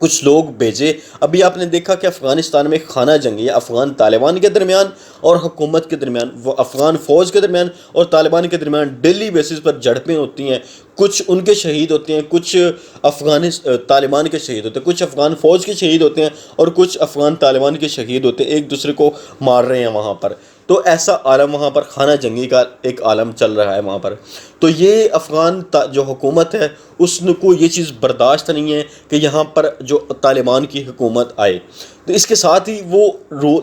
کچھ لوگ بھیجے. ابھی آپ نے دیکھا کہ افغانستان میں خانہ جنگی ہے افغان طالبان کے درمیان اور حکومت کے درمیان، وہ افغان فوج کے درمیان اور طالبان کے درمیان ڈیلی بیسس پر جھڑپیں ہوتی ہیں. کچھ ان کے شہید ہوتے ہیں، کچھ طالبان کے شہید ہوتے ہیں، کچھ افغان فوج کے شہید ہوتے ہیں اور کچھ افغان طالبان کے شہید ہوتے ہیں، ایک دوسرے کو مار رہے ہیں وہاں پر. تو ایسا عالم وہاں پر خانہ جنگی کا ایک عالم چل رہا ہے وہاں پر. تو یہ افغان جو حکومت ہے اس کو یہ چیز برداشت نہیں ہے کہ یہاں پر جو طالبان کی حکومت آئے. تو اس کے ساتھ ہی وہ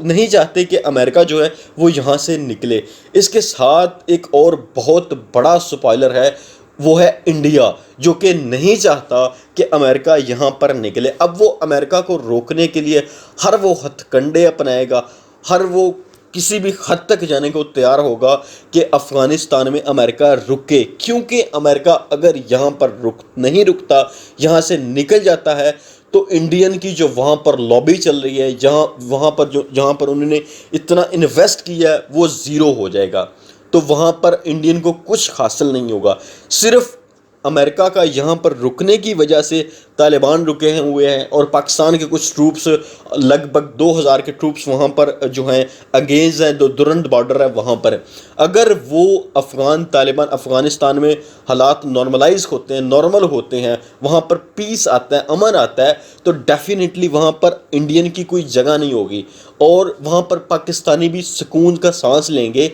نہیں چاہتے کہ امریکہ جو ہے وہ یہاں سے نکلے. اس کے ساتھ ایک اور بہت بڑا سپوائلر ہے، وہ ہے انڈیا، جو کہ نہیں چاہتا کہ امریکہ یہاں پر نکلے. اب وہ امریکہ کو روکنے کے لیے ہر وہ ہتھ کنڈے اپنائے گا، ہر وہ کسی بھی حد تک جانے کو تیار ہوگا کہ افغانستان میں امریکہ رکے. کیونکہ امریکہ اگر یہاں پر نہیں رکتا، یہاں سے نکل جاتا ہے، تو انڈین کی جو وہاں پر لابی چل رہی ہے، جہاں پر انہوں نے اتنا انویسٹ کیا ہے، وہ زیرو ہو جائے گا. تو وہاں پر انڈین کو کچھ حاصل نہیں ہوگا. صرف امریکہ کا یہاں پر رکنے کی وجہ سے طالبان رکے ہوئے ہیں اور پاکستان کے کچھ ٹروپس، لگ بھگ 2000 کے ٹروپس وہاں پر جو ہیں اگینسٹ ہیں، درند بارڈر ہے وہاں پر. اگر وہ طالبان افغانستان میں حالات نارملائز ہوتے ہیں، نارمل ہوتے ہیں، وہاں پر پیس آتا ہے، امن آتا ہے، تو ڈیفینیٹلی وہاں پر انڈین کی کوئی جگہ نہیں ہوگی اور وہاں پر پاکستانی بھی سکون کا سانس لیں گے.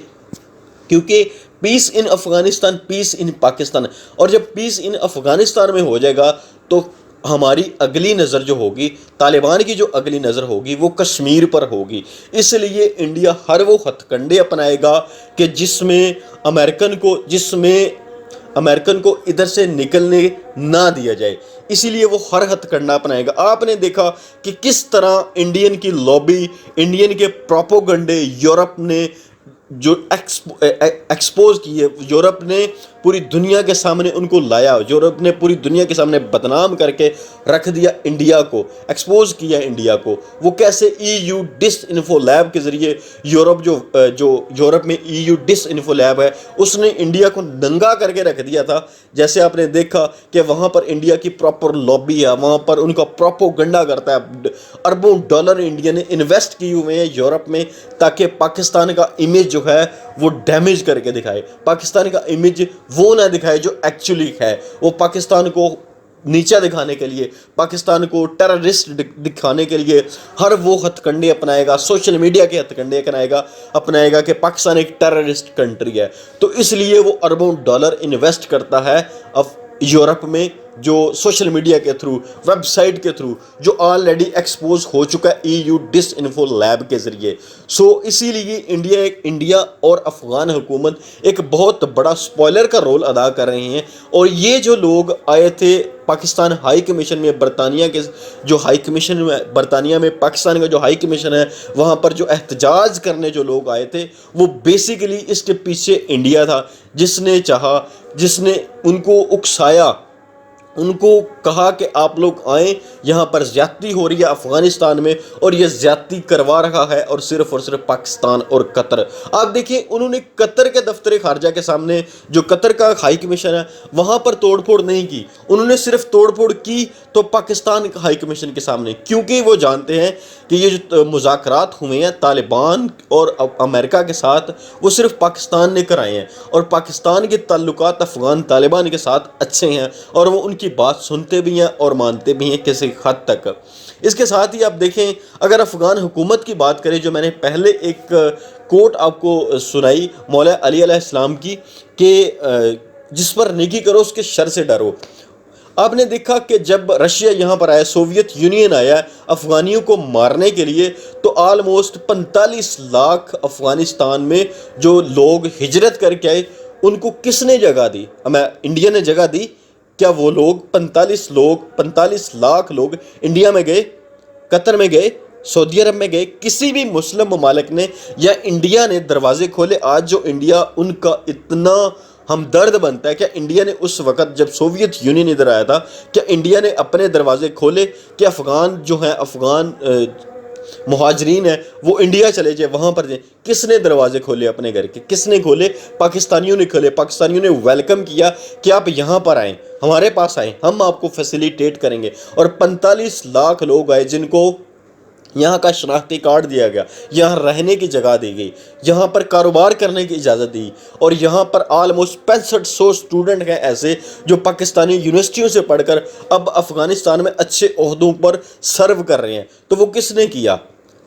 کیونکہ پیس ان افغانستان، پیس ان پاکستان. اور جب پیس ان افغانستان میں ہو جائے گا تو ہماری اگلی نظر جو ہوگی، طالبان کی جو اگلی نظر ہوگی، وہ کشمیر پر ہوگی. اس لیے انڈیا ہر وہ ہتھ کنڈے اپنائے گا کہ جس میں امریکن کو ادھر سے نکلنے نہ دیا جائے. اسی لیے وہ ہر ہتھ کنڈا اپنائے گا. آپ نے دیکھا کہ کس طرح انڈین کی لابی، انڈین کے پروپوگنڈے یورپ نے جو ایکسپوز کیے، یورپ نے پوری دنیا کے سامنے ان کو لایا، یورپ نے پوری دنیا کے سامنے بدنام کر کے رکھ دیا انڈیا کو، ایکسپوز کیا انڈیا کو. وہ کیسے EU ڈس انفو لیب کے ذریعے، یورپ میں EU ڈس انفو لیب ہے، اس نے انڈیا کو ننگا کر کے رکھ دیا تھا. جیسے آپ نے دیکھا کہ وہاں پر انڈیا کی پراپر لابی ہے، وہاں پر ان کا پروپوگنڈا کرتا ہے. اربوں ڈالر انڈیا نے انویسٹ کیے ہوئے ہیں یورپ میں، تاکہ پاکستان کا امیج جو ہے وہ ڈیمیج کر کے دکھائے، پاکستان کا امیج وہ نہ دکھائے جو ایکچولی ہے. وہ پاکستان کو نیچا دکھانے کے لیے، پاکستان کو ٹیررسٹ دکھانے کے لیے ہر وہ ہتھ کنڈے اپنائے گا، سوشل میڈیا کے ہتھ کنڈے اپنائے گا کہ پاکستان ایک ٹیررسٹ کنٹری ہے. تو اس لیے وہ اربوں ڈالر انویسٹ کرتا ہے یورپ میں، جو سوشل میڈیا کے تھرو، ویب سائٹ کے تھرو، جو آلریڈی ایکسپوز ہو چکا ہے EU ڈس انفو لیب کے ذریعے. اسی لیے انڈیا اور افغان حکومت ایک بہت بڑا سپوائلر کا رول ادا کر رہے ہیں. اور یہ جو لوگ آئے تھے پاکستان ہائی کمیشن میں، برطانیہ میں پاکستان کا جو ہائی کمیشن ہے، وہاں پر جو احتجاج کرنے جو لوگ آئے تھے، وہ بیسیکلی اس کے پیچھے انڈیا تھا، جس نے ان کو اکسایا، ان کو کہا کہ آپ لوگ آئیں، یہاں پر زیادتی ہو رہی ہے افغانستان میں، اور یہ زیادتی کروا رہا ہے اور صرف پاکستان اور قطر. آپ دیکھیں انہوں نے قطر کے دفتر خارجہ کے سامنے، جو قطر کا ہائی کمیشن ہے، وہاں پر توڑ پھوڑ نہیں کی. انہوں نے صرف توڑ پھوڑ کی تو پاکستان کا ہائی کمیشن کے سامنے، کیونکہ وہ جانتے ہیں کہ یہ جو مذاکرات ہوئے ہیں طالبان اور امریکہ کے ساتھ، وہ صرف پاکستان نے کرائے ہیں، اور پاکستان کے تعلقات افغان طالبان کے ساتھ اچھے ہیں، اور وہ ان کی بات سنتے بھی ہیں اور مانتے بھی ہیں کسی حد تک. اس کے ساتھ ہی آپ دیکھیں، اگر افغان حکومت کی بات کریں، جو میں نے پہلے ایک کوٹ آپ کو سنائی مولا علی علیہ السلام کی، کہ جس پر نیکی کرو اس کے شر سے ڈرو. آپ نے دیکھا کہ جب رشیا یہاں پر آیا، سوویت یونین آیا افغانیوں کو مارنے کے لیے، تو آلموسٹ 45 لاکھ افغانستان میں جو لوگ ہجرت کر کے آئے، ان کو کس نے جگہ دی؟ انڈیا نے جگہ دی. کیا وہ لوگ 45 لاکھ لوگ انڈیا میں گئے، قطر میں گئے، سعودی عرب میں گئے؟ کسی بھی مسلم ممالک نے یا انڈیا نے دروازے کھولے؟ آج جو انڈیا ان کا اتنا ہمدرد بنتا ہے، کیا انڈیا نے اس وقت جب سوویت یونین ادھر آیا تھا، کیا انڈیا نے اپنے دروازے کھولے کہ افغان جو ہیں، افغان مہاجرین ہیں وہ انڈیا چلے جائے، وہاں پر جائیں، کس نے دروازے کھولے اپنے گھر کے؟ کس نے کھولے؟ پاکستانیوں نے کھولے، پاکستانیوں نے ویلکم کیا کہ آپ یہاں پر آئیں، ہمارے پاس آئیں، ہم آپ کو فیسیلیٹیٹ کریں گے۔ اور 45 لاکھ لوگ آئے جن کو یہاں کا شناختی کارڈ دیا گیا، یہاں رہنے کی جگہ دی گئی، یہاں پر کاروبار کرنے کی اجازت دی، اور یہاں پر آلموسٹ 6500 سٹوڈنٹ ہیں ایسے جو پاکستانی یونیورسٹیوں سے پڑھ کر اب افغانستان میں اچھے عہدوں پر سرو کر رہے ہیں۔ تو وہ کس نے کیا؟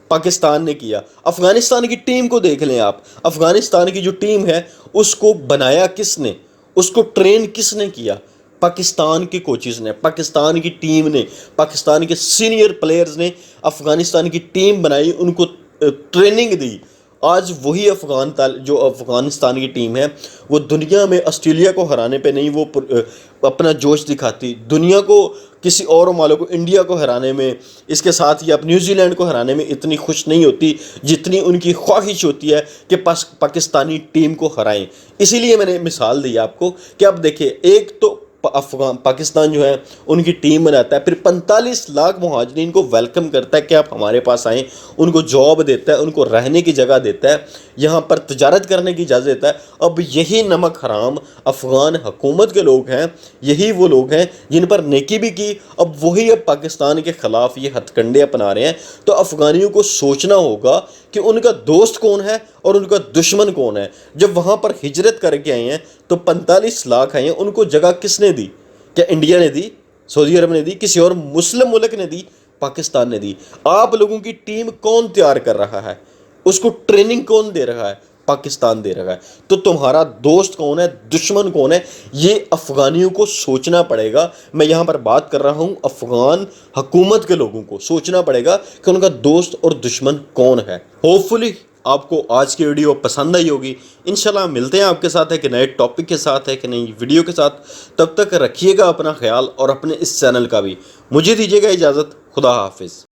پاکستان نے کیا۔ افغانستان کی ٹیم کو دیکھ لیں آپ، افغانستان کی جو ٹیم ہے اس کو بنایا کس نے؟ اس کو ٹرین کس نے کیا؟ پاکستان کے کوچز نے، پاکستان کی ٹیم نے، پاکستان کے سینئر پلیئرز نے افغانستان کی ٹیم بنائی، ان کو ٹریننگ دی۔ آج وہی جو افغانستان کی ٹیم ہے وہ دنیا میں آسٹریلیا کو ہرانے پہ نہیں وہ اپنا جوش دکھاتی، دنیا کو کسی اور ممالک کو، انڈیا کو ہرانے میں، اس کے ساتھ ہی اب نیوزی لینڈ کو ہرانے میں اتنی خوش نہیں ہوتی جتنی ان کی خواہش ہوتی ہے کہ پاکستانی ٹیم کو ہرائیں۔ اسی لیے میں نے مثال دی آپ کو کہ اب دیکھیں، ایک تو پاکستان جو ہے ان کی ٹیم بناتا ہے، پھر 45 لاکھ مہاجرین کو ویلکم کرتا ہے کہ آپ ہمارے پاس آئیں، ان کو جاب دیتا ہے، ان کو رہنے کی جگہ دیتا ہے، یہاں پر تجارت کرنے کی اجازت دیتا ہے۔ اب یہی نمک حرام افغان حکومت کے لوگ ہیں، یہی وہ لوگ ہیں جن پر نیکی بھی کی، اب وہی اب پاکستان کے خلاف یہ ہتھ کنڈے اپنا رہے ہیں۔ تو افغانیوں کو سوچنا ہوگا کہ ان کا دوست کون ہے اور ان کا دشمن کون ہے۔ جب وہاں پر ہجرت کر کے آئے ہیں تو 45 لاکھ آئے ہیں، ان کو جگہ کس نے دی؟ کیا انڈیا نے دی؟ سعودی عرب نے دی؟ کسی اور مسلم ملک نے دی؟ پاکستان نے دی۔ آپ لوگوں کی ٹیم کون تیار کر رہا ہے؟ اس کو ٹریننگ کون دے رہا ہے؟ پاکستان دے رہا ہے۔ تو تمہارا دوست کون ہے، دشمن کون ہے، یہ افغانیوں کو سوچنا پڑے گا۔ میں یہاں پر بات کر رہا ہوں افغان حکومت کے لوگوں کو، سوچنا پڑے گا کہ ان کا دوست اور دشمن کون ہے۔ ہوپ فلی آپ کو آج کی ویڈیو پسند آئی ہوگی۔ انشاءاللہ ملتے ہیں آپ کے ساتھ ایک نئے ٹاپک کے ساتھ، ایک نئی ویڈیو کے ساتھ۔ تب تک رکھیے گا اپنا خیال اور اپنے اس چینل کا بھی۔ مجھے دیجیے گا اجازت۔ خدا حافظ۔